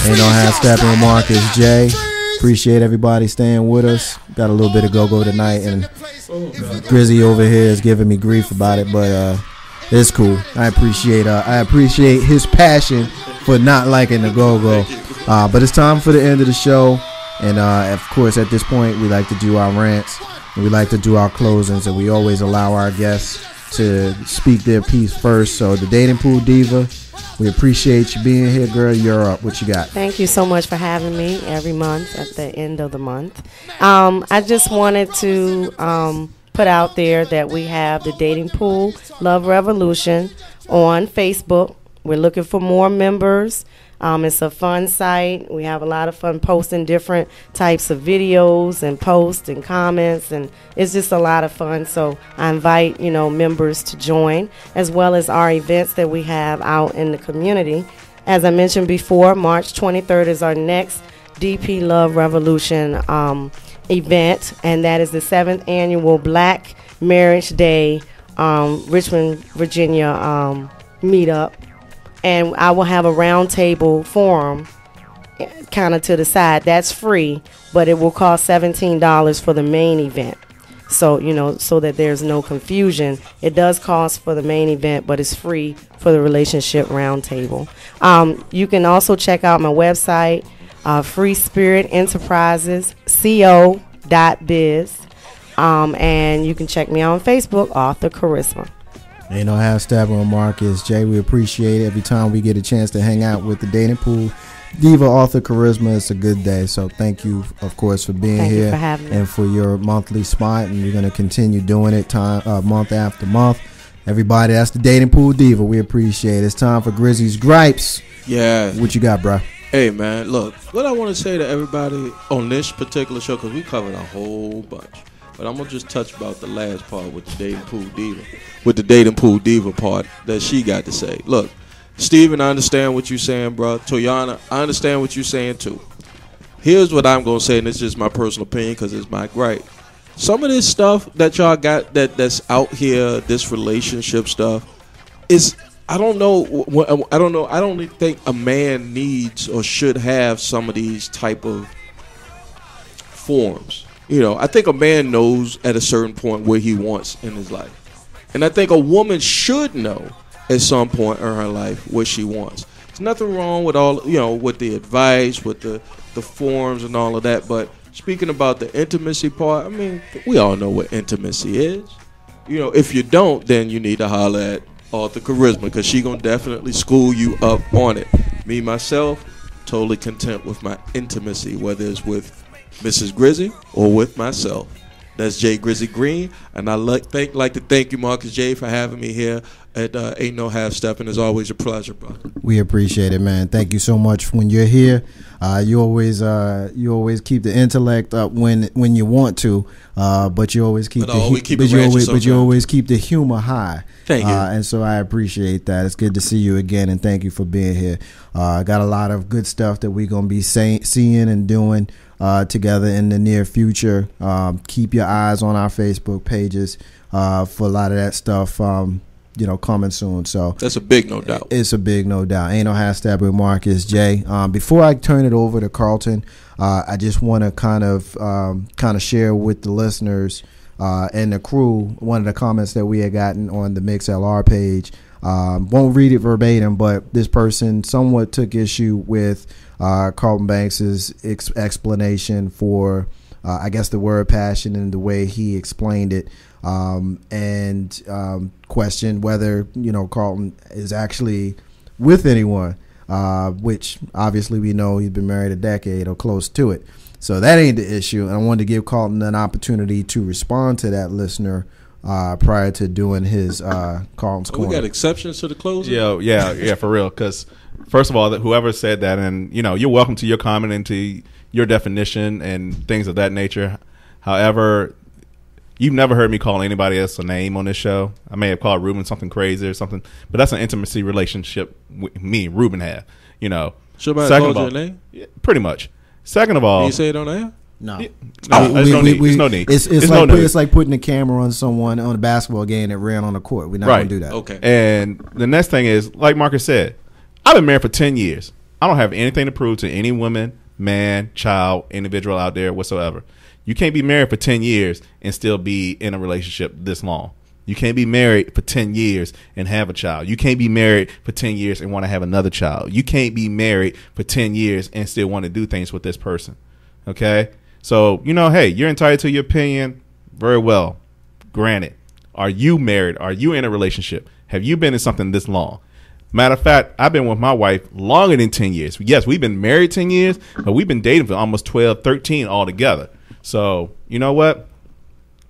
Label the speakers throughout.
Speaker 1: Ain't no half stepping with Marcus J. Appreciate everybody staying with us. Got a little bit of go-go tonight, and Grizzy over here is giving me grief about it, but it's cool. I appreciate his passion for not liking the go-go. But it's time for the end of the show, and of course at this point we like to do our rants and we like to do our closings, and we always allow our guests to speak their piece first. So the Dating Pool Diva, we appreciate you being here, girl. You're up. What you got?
Speaker 2: Thank you so much for having me every month at the end of the month. I just wanted to put out there that we have the Dating Pool Love Revolution on Facebook. We're looking for more members. It's a fun site. We have a lot of fun posting different types of videos and posts and comments, and it's just a lot of fun. So I invite, members to join, as well as our events that we have out in the community. As I mentioned before, March 23rd is our next DP Love Revolution event, and that is the 7th annual Black Marriage Day Richmond, Virginia meetup. And I will have a roundtable forum kind of to the side. That's free, but it will cost $17 for the main event. So, so that there's no confusion. It does cost for the main event, but it's free for the relationship roundtable. You can also check out my website, Free Spirit Enterprises, co.biz. And you can check me out on Facebook, Author Charisma.
Speaker 1: Ain't no half stabbing with Marcus J. We appreciate it every time we get a chance to hang out with the Dating Pool Diva, Author Charisma. It's a good day. So thank you, of course, for being here
Speaker 2: for having me.
Speaker 1: And for your monthly spot. And you're going to continue doing it month after month. Everybody, that's the Dating Pool Diva. We appreciate it. It's time for Grizzy's Gripes.
Speaker 3: Yeah.
Speaker 1: What you got, bro?
Speaker 3: Hey, man, look, what I want to say to everybody on this particular show, because we covered a whole bunch. But I'm going to just touch about the last part with the Dating Pool Diva. With the Dating Pool Diva part that she got to say. Look, Steven, I understand what you're saying, bro. Toyana, I understand what you're saying, too. Here's what I'm going to say, and it's just my personal opinion because it's my gripe. Some of this stuff that y'all got that's out here, this relationship stuff, is, I don't know. I don't think a man needs or should have some of these type of forms. I think a man knows at a certain point where he wants in his life. And I think a woman should know at some point in her life what she wants. There's nothing wrong with all, with the advice, with the forms and all of that. But speaking about the intimacy part, I mean, we all know what intimacy is. If you don't, then you need to holler at Author Charisma, because she going to definitely school you up on it. Me, myself, totally content with my intimacy, whether it's with Mrs. Grizzy or with myself. That's Jay Grizzy Green, and I like to thank you, Marcus J, for having me here at Ain't No Half Steppin'. It's always a pleasure, brother.
Speaker 1: We appreciate it, man. Thank you so much. When you're here, you always keep the intellect up when you want to, but you always keep you always keep the humor high.
Speaker 3: Thank you.
Speaker 1: And so I appreciate that. It's good to see you again, and thank you for being here. I got a lot of good stuff that we're gonna be seeing and doing together in the near future. Keep your eyes on our Facebook pages for a lot of that stuff. Coming soon. So
Speaker 3: that's a big no doubt.
Speaker 1: It's a big no doubt. Ain't no hashtag with Marcus J. Before I turn it over to Carlton, I just want to kind of share with the listeners and the crew one of the comments that we had gotten on the MixLR page. Won't read it verbatim, but this person somewhat took issue with Carlton Banks's explanation for I guess the word passion and the way he explained it, and questioned whether Carlton is actually with anyone, which obviously we know he's been married a decade or close to it. So that ain't the issue. And I wanted to give Carlton an opportunity to respond to that listener prior to doing his Carlton's Corner.
Speaker 3: We got exceptions to the closing?
Speaker 4: Yeah, for real. Because first of all, whoever said that, and you're welcome to your comment and to your definition and things of that nature. However, you've never heard me call anybody else a name on this show. I may have called Ruben something crazy or something, but that's an intimacy relationship me and Ruben have.
Speaker 3: Should I call you a name?
Speaker 4: Yeah, pretty much. Second of all,
Speaker 3: can you say it on air?
Speaker 1: No.
Speaker 4: There's no need. There's no need.
Speaker 1: It's like putting a camera on someone on a basketball game that ran on the court. We're not going to do that.
Speaker 4: Okay. And the next thing is, like Marcus said, I've been married for 10 years. I don't have anything to prove to any woman, man, child, individual out there whatsoever. You can't be married for 10 years and still be in a relationship this long. You can't be married for 10 years and have a child. You can't be married for 10 years and want to have another child. You can't be married for 10 years and still want to do things with this person. Okay? So, hey, you're entitled to your opinion. Very well. Granted. Are you married? Are you in a relationship? Have you been in something this long? Matter of fact, I've been with my wife longer than 10 years. Yes, we've been married 10 years, but we've been dating for almost 12, 13 altogether. So, you know what?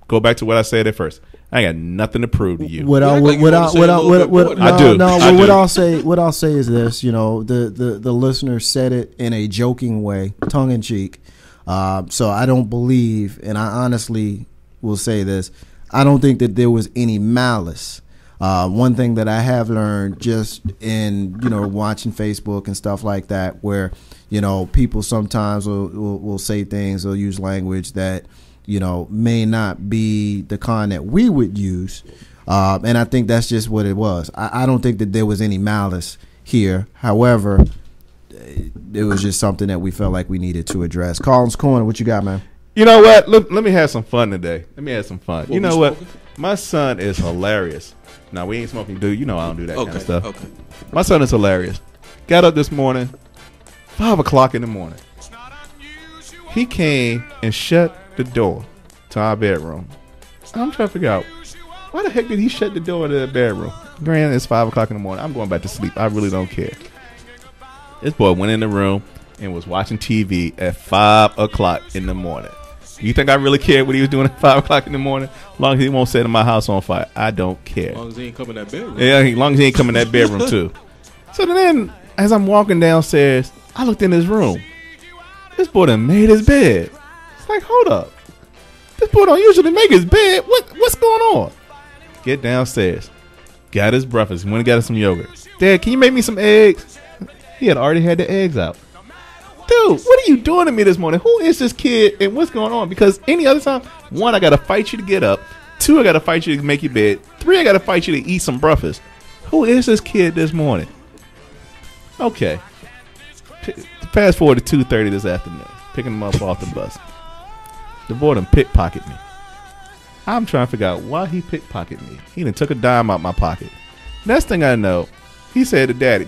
Speaker 4: Go back to what I said at first. I ain't got nothing to prove to you.
Speaker 3: What I'll
Speaker 1: say is this, the listener said it in a joking way, tongue in cheek. So I don't believe, and I honestly will say this, I don't think that there was any malice. One thing that I have learned just in, watching Facebook and stuff like that, where, people sometimes will say things or use language that, may not be the kind that we would use. And I think that's just what it was. I don't think that there was any malice here. However, it was just something that we felt like we needed to address. Colin's Corner, what you got, man?
Speaker 4: You know what? Let me have some fun today. Let me have some fun. You know what? My son is hilarious. Now, we ain't smoking, dude. I don't do that kind of stuff. Okay. My son is hilarious. Got up this morning, 5 o'clock in the morning. He came and shut the door to our bedroom. I'm trying to figure out, why the heck did he shut the door to the bedroom? Granted, it's 5 o'clock in the morning. I'm going back to sleep. I really don't care. This boy went in the room and was watching TV at 5 o'clock in the morning. You think I really cared what he was doing at 5 o'clock in the morning? As long as he won't set my house on fire, I don't care.
Speaker 3: As long as he ain't coming in that bedroom.
Speaker 4: Yeah, as long as he ain't coming in that bedroom too. So then, as I'm walking downstairs, I looked in his room. This boy done made his bed. It's like, hold up. This boy don't usually make his bed. What's going on? Get downstairs. Got his breakfast. Went and got us some yogurt. Dad, can you make me some eggs? He had already had the eggs out. Dude, what are you doing to me this morning? Who is this kid and what's going on? Because any other time, 1, I got to fight you to get up. 2, I got to fight you to make your bed. 3, I got to fight you to eat some breakfast. Who is this kid this morning? Okay. Fast forward to 2:30 this afternoon. Picking him up off the bus. The boy done pickpocket me. I'm trying to figure out why he pickpocket me. He done took a dime out my pocket. Next thing I know, he said to Daddy,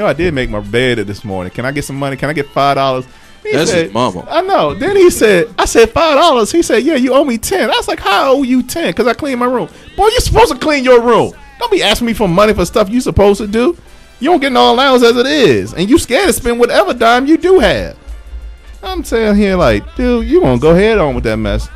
Speaker 4: I did make my bed this morning. Can I get some money? Can I get $5?
Speaker 3: That's his mama.
Speaker 4: I know. Then I said $5. He said, yeah, you owe me 10. I was like, how I owe you 10? Because I cleaned my room. Boy, you're supposed to clean your room. Don't be asking me for money for stuff you supposed to do. You don't get no allowance as it is. And you scared to spend whatever dime you do have. I'm saying here like, dude, you gonna go ahead on with that mess.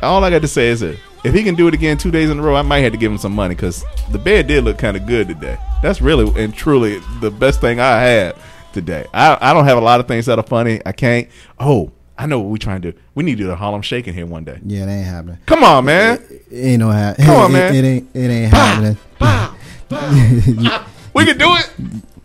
Speaker 4: All I got to say is that if he can do it again 2 days in a row, I might have to give him some money because the bed did look kind of good today. That's really and truly the best thing I had today. I don't have a lot of things that are funny. I can't. Oh, I know what we're trying to do. We need to do the Harlem Shake in here one day.
Speaker 1: Yeah, it ain't happening.
Speaker 4: Come on, man.
Speaker 1: It ain't no happening.
Speaker 4: Come on, man.
Speaker 1: It ain't happening.
Speaker 4: We can do it.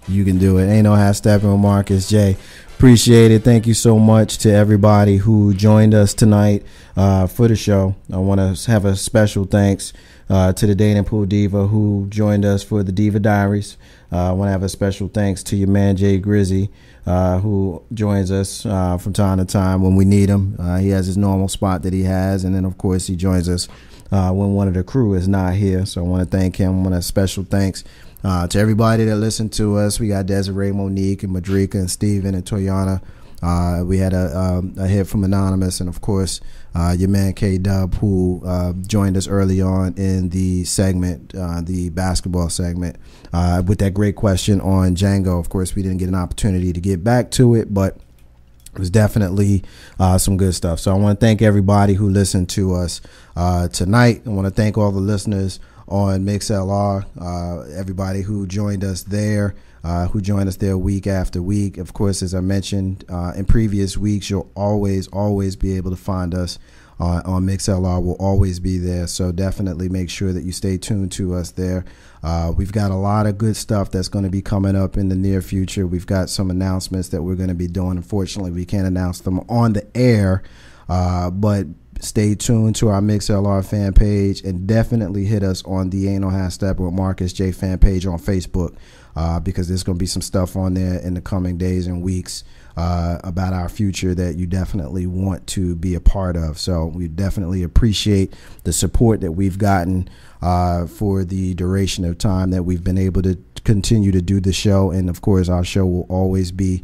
Speaker 1: You can do it. Ain't no half stepping with Marcus J. Appreciate it. Thank you so much to everybody who joined us tonight for the show. I want to have a special thanks to the Dating Pool Diva who joined us for the Diva Diaries. I want to have a special thanks to your man Jay Grizzy who joins us from time to time when we need him. He has his normal spot that he has, and then of course he joins us when one of the crew is not here. So I want to thank him. I want a special thanks to everybody that listened to us. We got Desiree, Monique, and Madrika, and Steven, and Toyana. We had a hit from Anonymous, and of course your man K-Dub, who joined us early on in the segment, the basketball segment, with that great question on Django. Of course, we didn't get an opportunity to get back to it, but it was definitely some good stuff. So I want to thank everybody who listened to us tonight. I want to thank all the listeners on MixLR, everybody who joined us there, week after week. Of course, as I mentioned in previous weeks, you'll always be able to find us on MixLR. We'll always be there, so definitely make sure that you stay tuned to us there. We've got a lot of good stuff that's going to be coming up in the near future. We've got some announcements that we're going to be doing. Unfortunately, we can't announce them on the air, but stay tuned to our MixLR fan page and definitely hit us on the Ain't No Half Step with Marcus J fan page on Facebook. because there's going to be some stuff on there in the coming days and weeks about our future that you definitely want to be a part of. So we definitely appreciate the support that we've gotten for the duration of time that we've been able to continue to do the show. And of course, our show will always be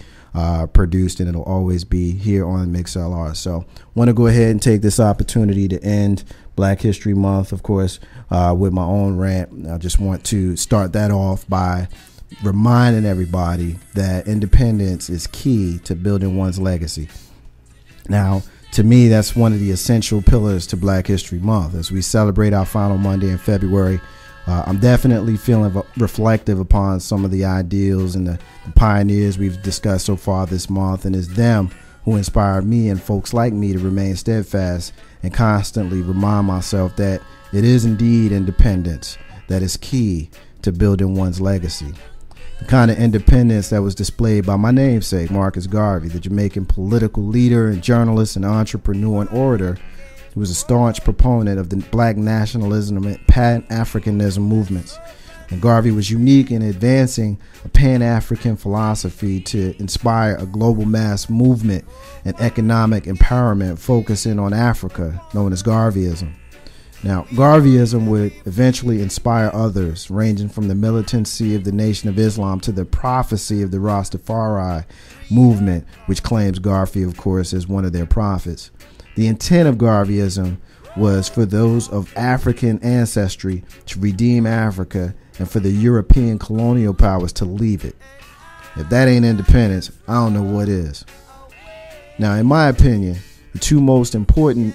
Speaker 1: produced, and it'll always be here on MixLR. So want to go ahead and take this opportunity to end Black History Month, of course, with my own rant. I just want to start that off by reminding everybody that independence is key to building one's legacy. Now, to me, that's one of the essential pillars to Black History Month. As we celebrate our final Monday in February, I'm definitely feeling reflective upon some of the ideals and the pioneers we've discussed so far this month, and it's them who inspired me and folks like me to remain steadfast and constantly remind myself that it is indeed independence that is key to building one's legacy. The kind of independence that was displayed by my namesake, Marcus Garvey, the Jamaican political leader and journalist and entrepreneur and orator, who was a staunch proponent of the black nationalism and Pan-Africanism movements. And Garvey was unique in advancing a Pan-African philosophy to inspire a global mass movement and economic empowerment focusing on Africa, known as Garveyism. Now, Garveyism would eventually inspire others, ranging from the militancy of the Nation of Islam to the prophecy of the Rastafari movement, which claims Garvey, of course, as one of their prophets. The intent of Garveyism was for those of African ancestry to redeem Africa and for the European colonial powers to leave it. If that ain't independence, I don't know what is. Now, in my opinion, the two most important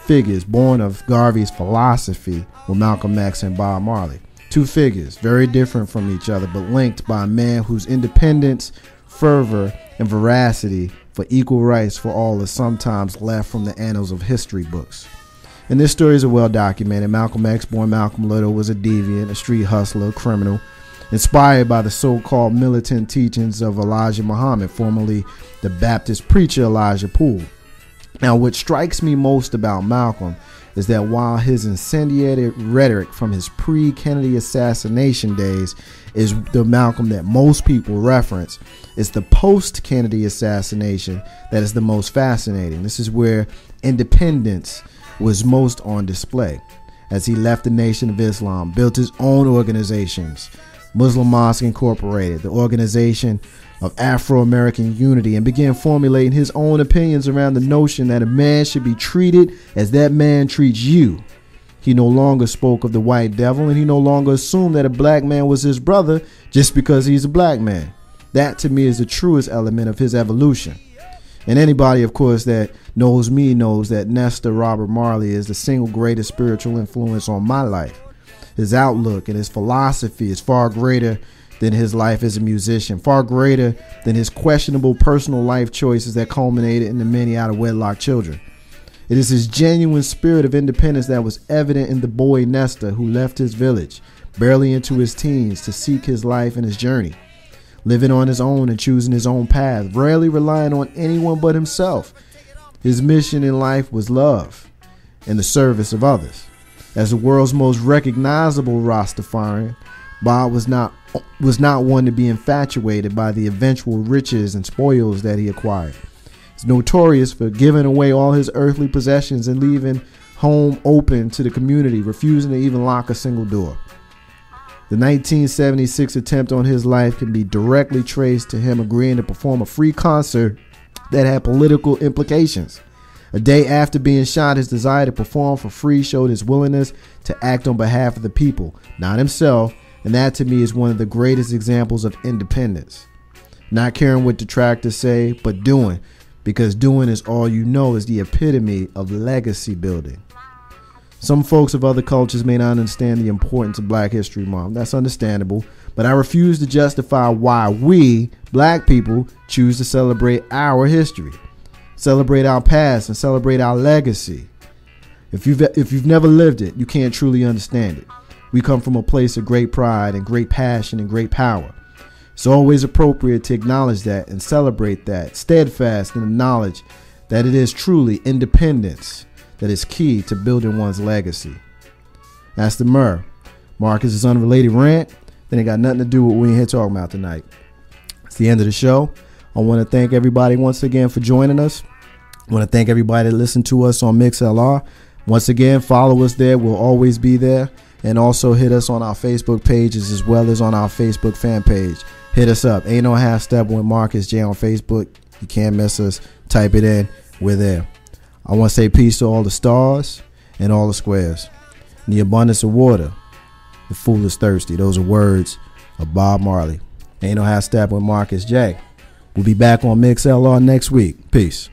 Speaker 1: figures born of Garvey's philosophy were Malcolm X and Bob Marley. Two figures very different from each other, but linked by a man whose independence, fervor, and veracity for equal rights for all is sometimes left from the annals of history books. And this stories are well documented. Malcolm X, born Malcolm Little, was a deviant, a street hustler, a criminal, inspired by the so-called militant teachings of Elijah Muhammad, formerly the Baptist preacher Elijah Poole. Now, what strikes me most about Malcolm is that while his incendiary rhetoric from his pre-Kennedy assassination days is the Malcolm that most people reference, it's the post-Kennedy assassination that is the most fascinating. This is where independence was most on display, as he left the Nation of Islam, built his own organizations, Muslim Mosque Incorporated, the Organization of Afro-American Unity, and began formulating his own opinions around the notion that a man should be treated as that man treats you. He no longer spoke of the white devil, and he no longer assumed that a black man was his brother just because he's a black man. That, to me, is the truest element of his evolution. And anybody, of course, that knows me knows that Nestor Robert Marley is the single greatest spiritual influence on my life. His outlook and his philosophy is far greater than his life as a musician, far greater than his questionable personal life choices that culminated in the many out of wedlock children. It is his genuine spirit of independence that was evident in the boy Nestor, who left his village, barely into his teens, to seek his life and his journey, living on his own and choosing his own path, rarely relying on anyone but himself. His mission in life was love and the service of others. As the world's most recognizable Rastafarian, Bob was not one to be infatuated by the eventual riches and spoils that he acquired. He's notorious for giving away all his earthly possessions and leaving home open to the community, refusing to even lock a single door. The 1976 attempt on his life can be directly traced to him agreeing to perform a free concert that had political implications. A day after being shot, his desire to perform for free showed his willingness to act on behalf of the people, not himself, and that to me is one of the greatest examples of independence. Not caring what detractors say, but doing, because doing is all you know, is the epitome of legacy building. Some folks of other cultures may not understand the importance of Black History Month. That's understandable, but I refuse to justify why we, black people, choose to celebrate our history, celebrate our past, and celebrate our legacy. If you've never lived it, you can't truly understand it. We come from a place of great pride and great passion and great power. It's always appropriate to acknowledge that and celebrate that, steadfast in the knowledge that it is truly independence that is key to building one's legacy. That's the Marcus's unrelated rant. then it got nothing to do with what we in here talking about tonight. It's the end of the show. I want to thank everybody once again for joining us. I want to thank everybody that listened to us on MixLR. Once again, follow us there. We'll always be there. And also hit us on our Facebook pages as well as on our Facebook fan page. Hit us up. Ain't no half step with Marcus J on Facebook. You can't miss us. Type it in. We're there. I want to say peace to all the stars and all the squares. In the abundance of water, the fool is thirsty. Those are words of Bob Marley. Ain't no half step with Marcus J. We'll be back on MixLR next week. Peace.